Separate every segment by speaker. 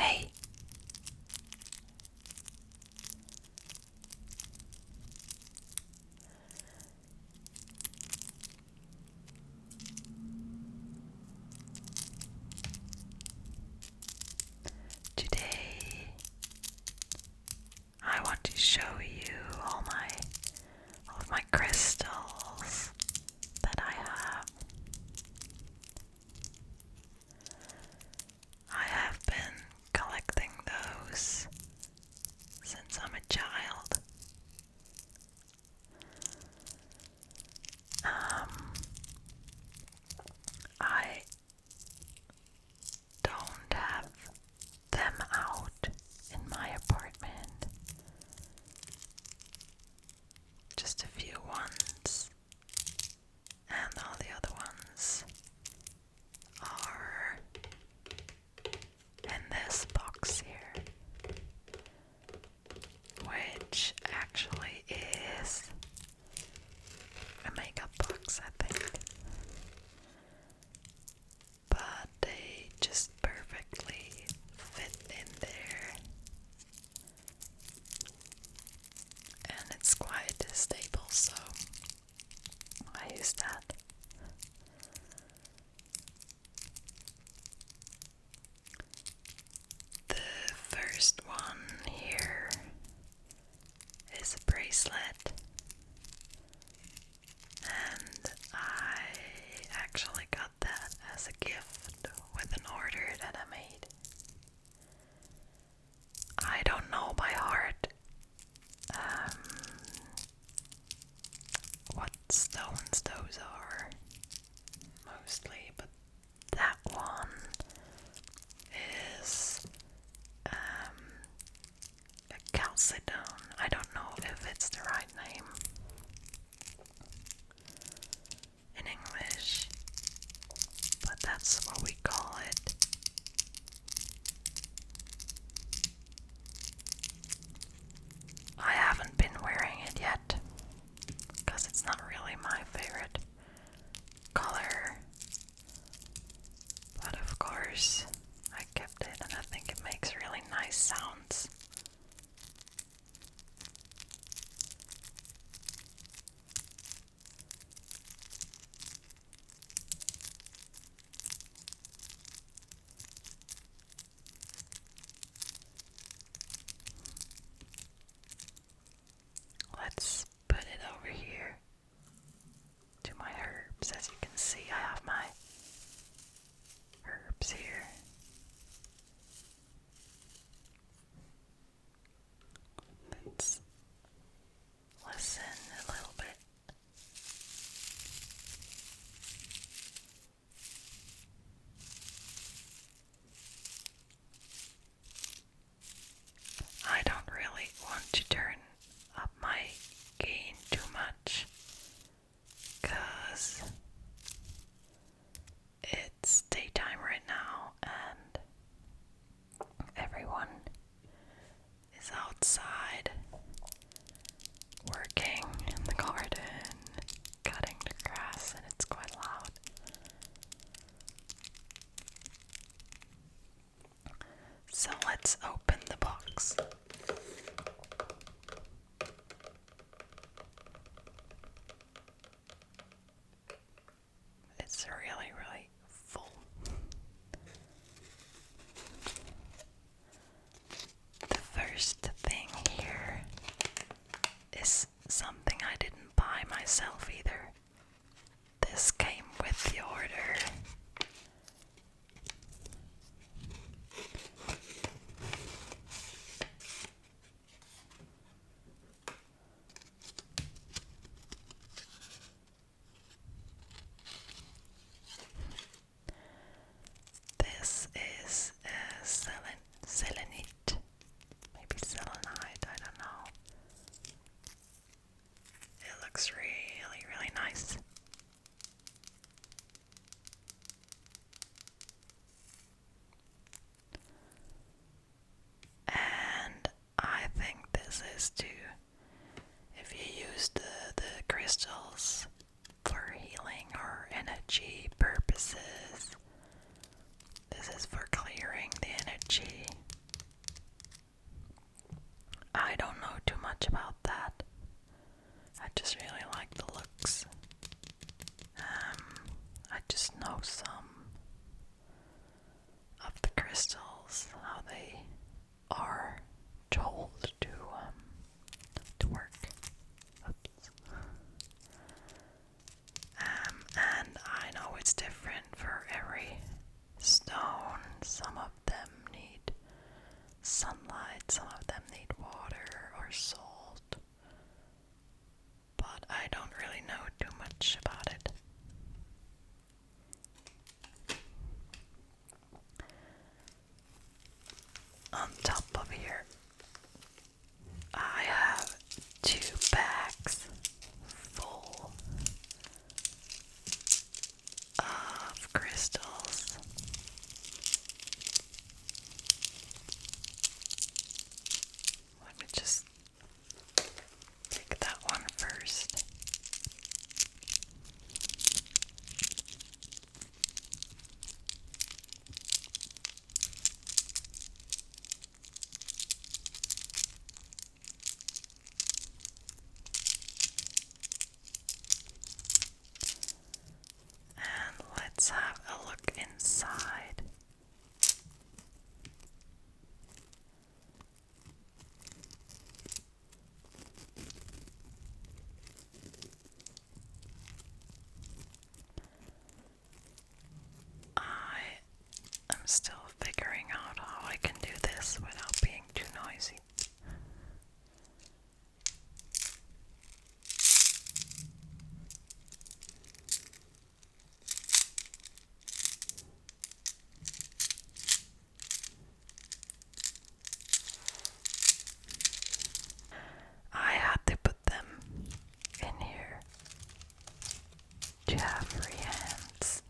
Speaker 1: Hey. Today, I want to show you all of my crystals that I have. I have been collecting those since I'm a child. I don't have them out in my apartment. Just a few ones, and all the other ones are in this box here, which actually is a makeup box, I think. But they just perfectly fit in there, and it's quite stable, so I use that. The first one here is a bracelet, and I actually got that as a gift with an order that I made. I don't know by heart what stones those are mostly, but that one is a calcedone. I don't know if it's the right name in English, but that's what we call it. I haven't been wearing it yet because it's not really my favorite color, but of course I kept it and I think it makes really nice sounds. Let's put it over here to my herbs. As you can see, I have my herbs here. Let's listen a little bit. I don't really want to turn up my gain too much because it's daytime right now and everyone is outside working in the garden, cutting the grass, and it's quite loud. So let's open the box. It's really, really full. The first thing here is something I didn't buy myself either. This came with the order. This is selenite, maybe selenite, I don't know. It looks really, really nice. And I think this is too, if you use the crystals for healing or energy purposes. This is for clearing the energy just really like the looks. I just know some of the crystals, how they are told to work. Oops. And I know it's different for every stone. Some of them need sunlight, some of them need water or salt. But I don't really know too much about it. On top of here, I have 2 bags full of crystals. Let me just take that one first. And let's have a look inside. I'm still figuring out how I can do this without being too noisy. I had to put them in here to have free hands.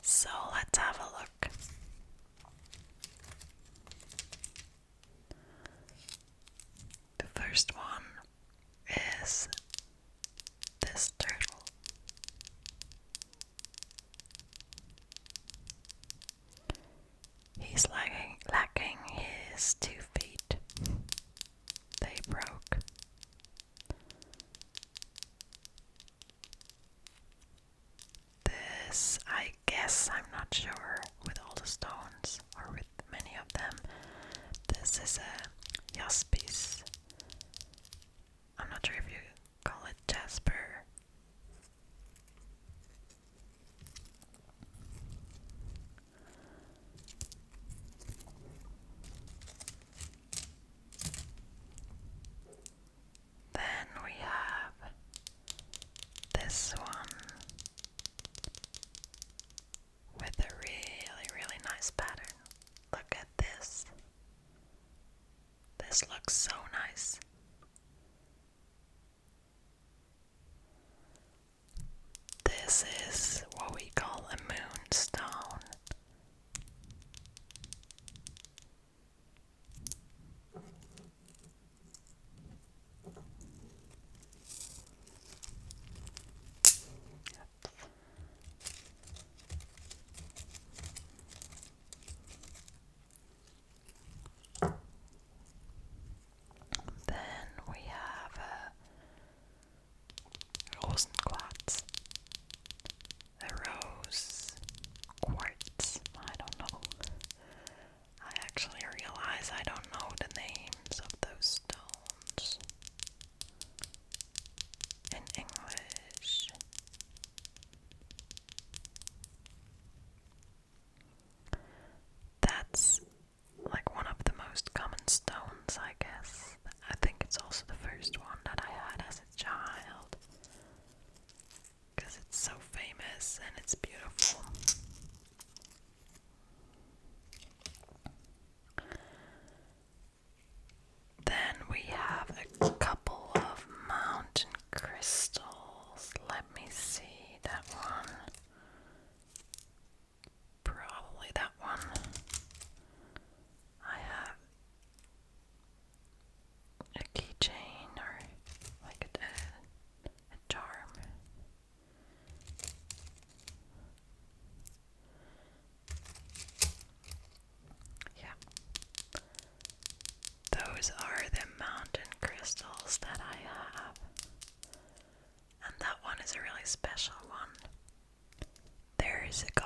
Speaker 1: So let's have a look. The first one is this turtle. He's lacking his 2 feet. They broke. This, I guess, I'm not sure with all the stones or with many of them. This is a jaspis. I'm not sure if you call it jasper. Then we have this one with a really, really nice pattern. Look at this. This looks so nice. This is what we call a moonstone. Then we have a rosenquartz, a rose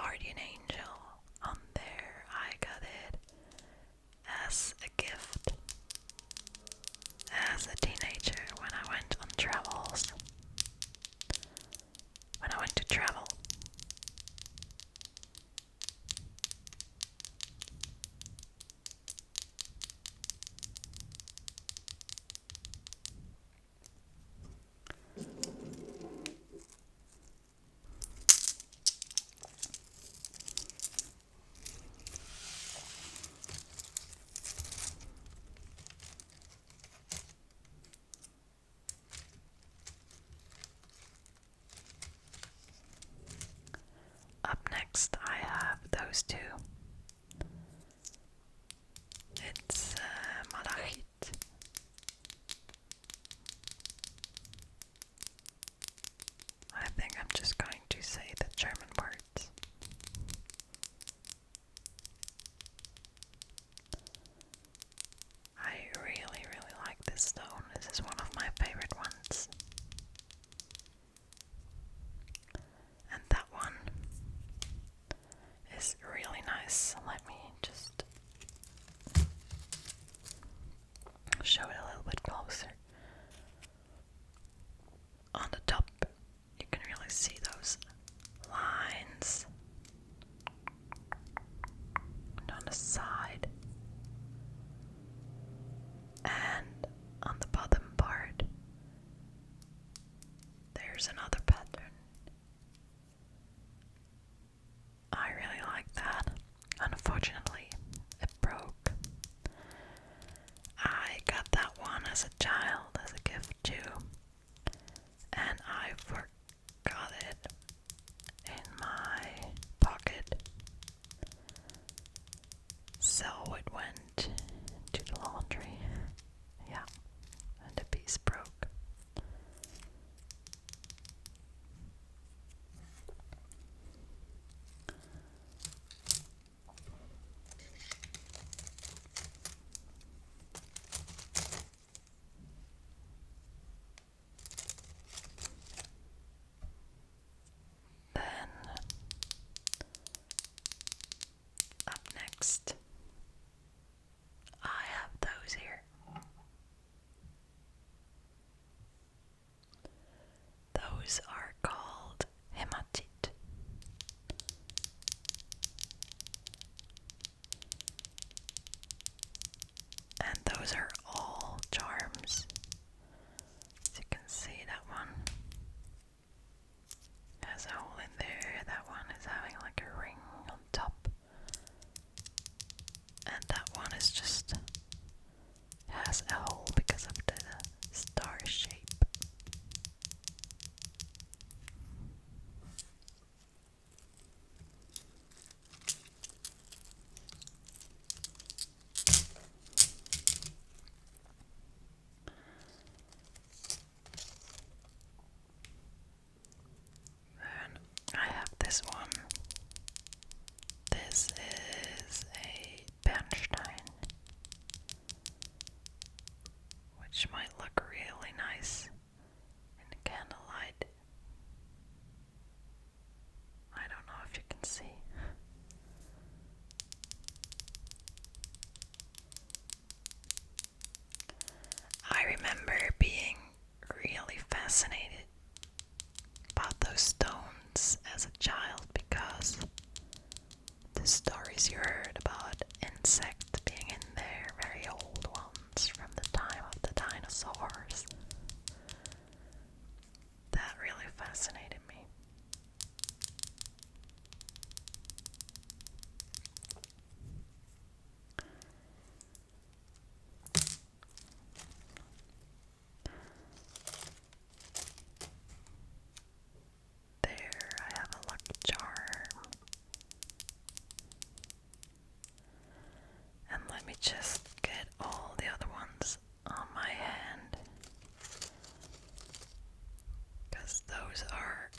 Speaker 1: guardian angel on there. I got it as a gift as a teenager when I went on travels. When I went to travel. Up next, I have those two. It's malachite. I think I'm just going to say the German words. I really, really like this stone. This is one of my favorite ones. And that one is really nice. Let me just show it a little bit closer. On the top, you can really see those lines. And on the side. And on the bottom part, there's another pattern. I really like that. Unfortunately, it broke. I got that one as a child, as a gift too, and I forgot it in my pocket. So it went to the laundry. Yeah, and the piece broke. Then, up next, I have those here. Those are called hematite. And those are all charms. As you can see, that one has a hole in there. That one is having like a ring on top. And that one is just has a hole because of the star shape. Then I have this one. This is a Bernstein, which might look really nice in the candlelight. I don't know if you can see. I remember being really fascinated about those stones as a child because the stories you heard about insects being in there, very old ones from the time of the dinosaurs, that really fascinated me. There, I have a lucky charm. And let me just get all the other ones on my hand, because those are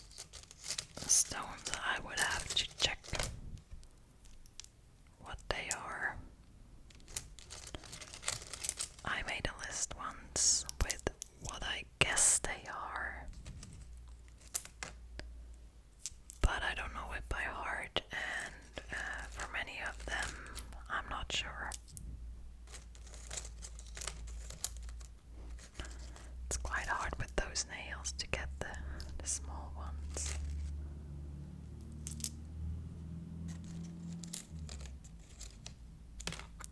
Speaker 1: stones I would have to check what they are. I made a list once with what I guess they are, but I don't know it by heart, not sure. It's quite hard with those nails to get the small ones.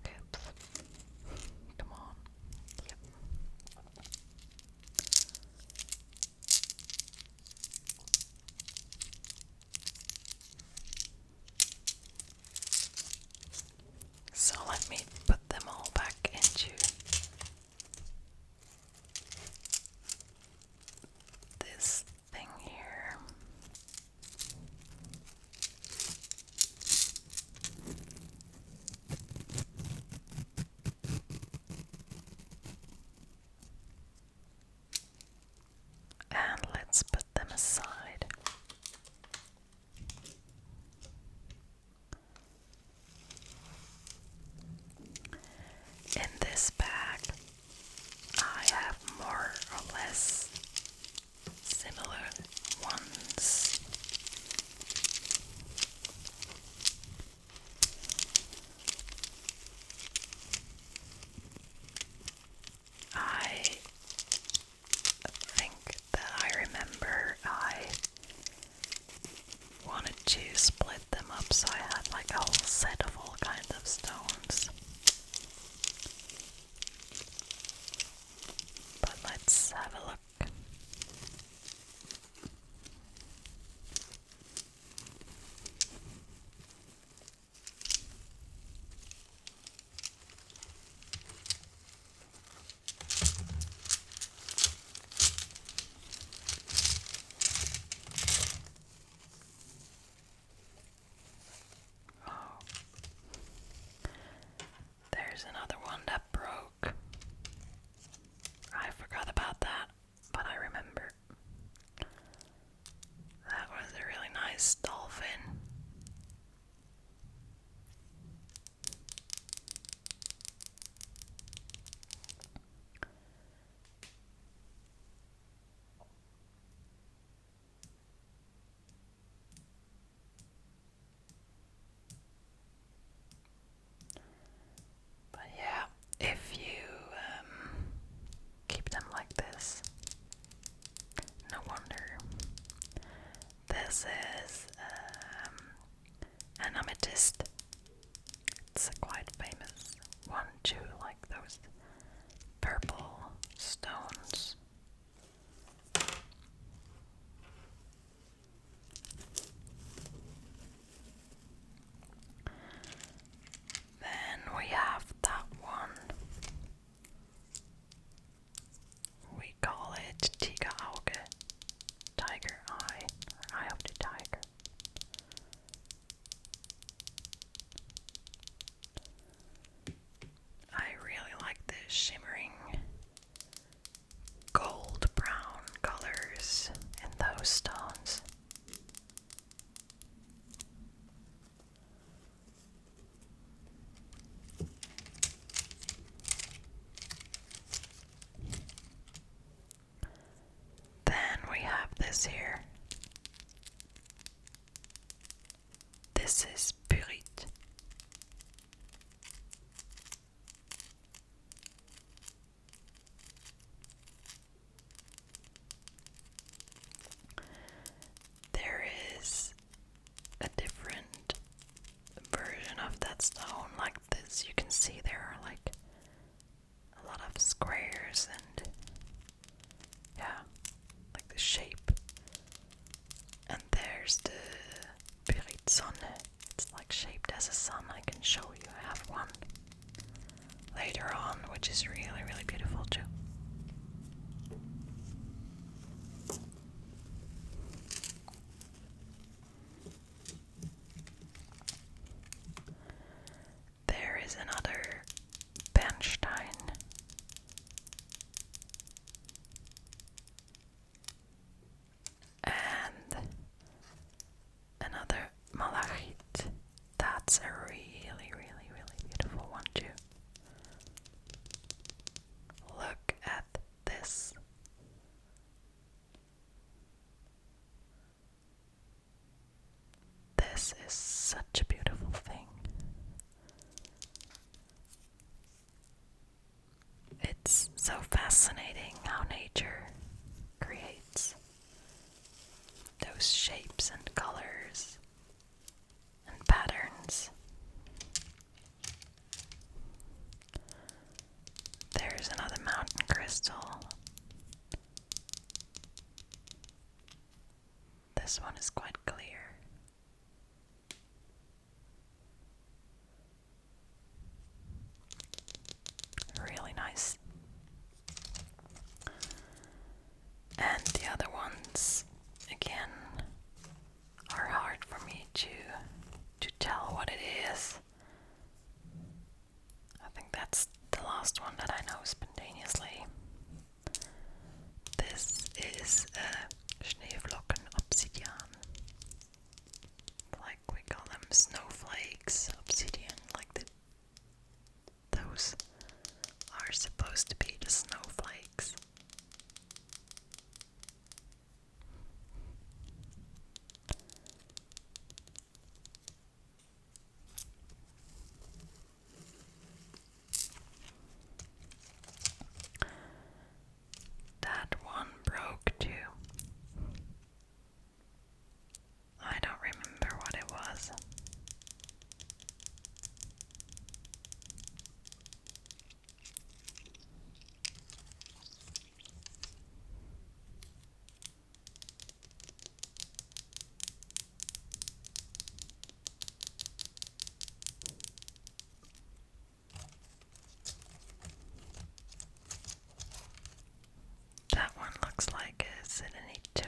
Speaker 1: Oops. Come on. Yep. So let me put them all back into this thing here. And let's put them aside. In this bag, I have more or less similar ones. I think that I remember I wanted to split them up, so I had like a whole set of all kinds of stones. But let's have a look. Oh, there's another one that broke. I forgot about that, but I remember. That was a really nice dolphin. But yeah, if you keep them like this, no wonder. This is an amethyst. It's a quite famous one too, like those purple stones. Then we have that one. We call it Tigerauge, tiger eye, or eye of the tiger. I really like the shimmering gold brown colors in those stones. Then we have this here. This is pyrite. There is a different version of that stone like this. You can see there are like a lot of squares and yeah, like the shape. And there's the pyrite sun. It's like shaped as a sun. I can show you. I have one later on, which is really, really beautiful too. There is another Bernstein. And another malachite. That's a really, really, really beautiful one too. Look at this. This is such a beautiful thing. This one is quite clear. Really nice. And the other ones, again, are hard for me to tell what it is. I think that's the last one that I know spontaneously. This is a Schneeflocken obsidian. Like we call them snowflakes, obsidian, like those are supposed to be the snowflakes. That one broke too. I don't remember what it was. That one looks like a Selenite too,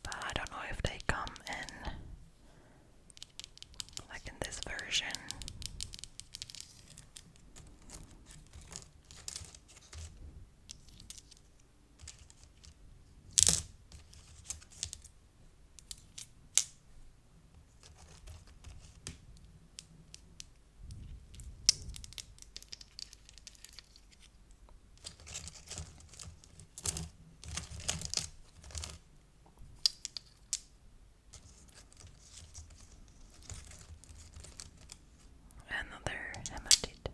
Speaker 1: but I don't know if they come in like in this version. Another hematite.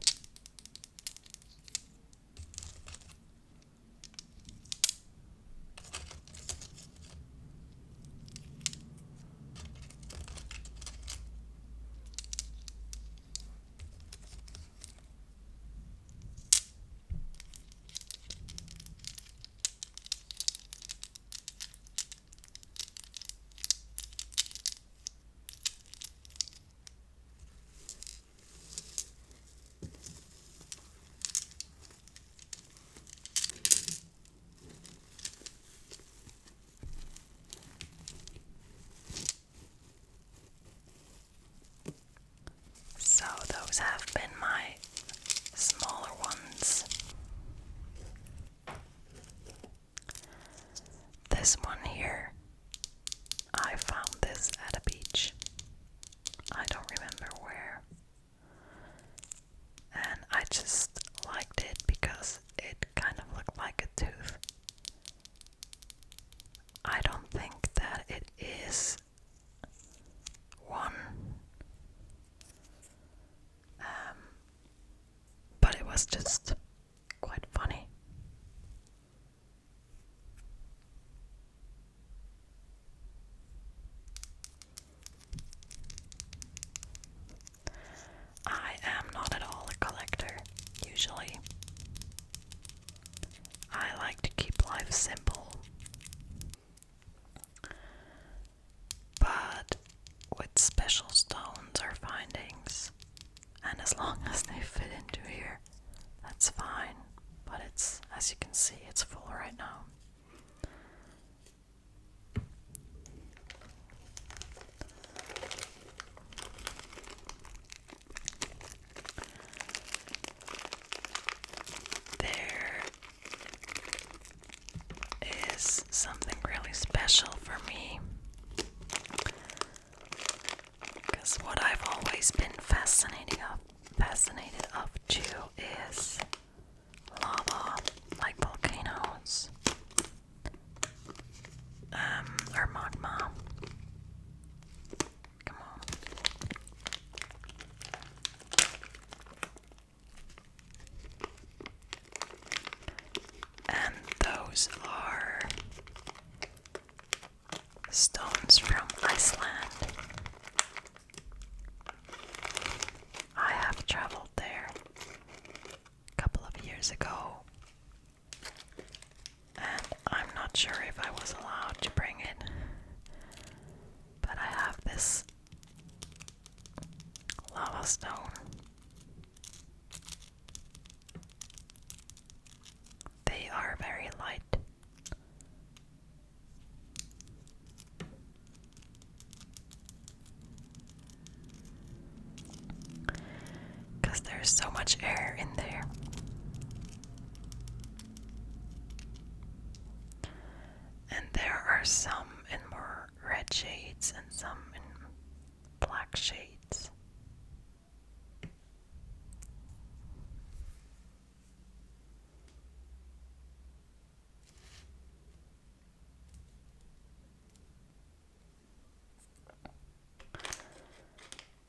Speaker 1: So those have been my smaller ones. This one here, I found this at a beach. I don't remember where. And I just liked it because it kind of looked like a tooth. I don't think that it is one. But it was just quite funny. I am not at all a collector, usually. I like to keep life simple. But with special stones or findings, and as long as they fit into here, that's fine. But it's, as you can see, it's full right now. There is something really special for me, because what I've always been fascinated of too is lava, like volcanoes, or magma. Come on. And those are stones from Iceland. I have traveled there a couple of years ago, and I'm not sure if I was allowed to bring it a stone. They are very light. Because there's so much air in there. And there are some in more red shades and some in black shades.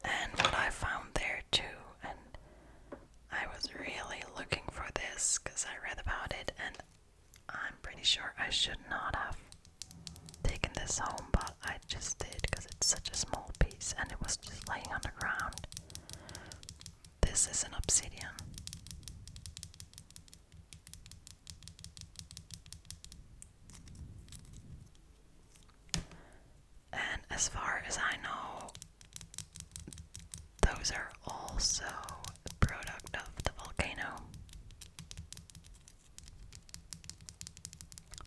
Speaker 1: And what I found there too, and I was really looking for this because I read about it, and I'm pretty sure I should not have taken this home, but I just did because it's such a small piece and it was just laying on the ground. This is an obsidian. And as far as I know, those are also a product of the volcano.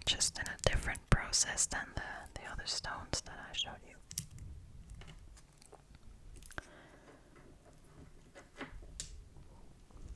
Speaker 1: Just in a different process than the other stones that I showed you.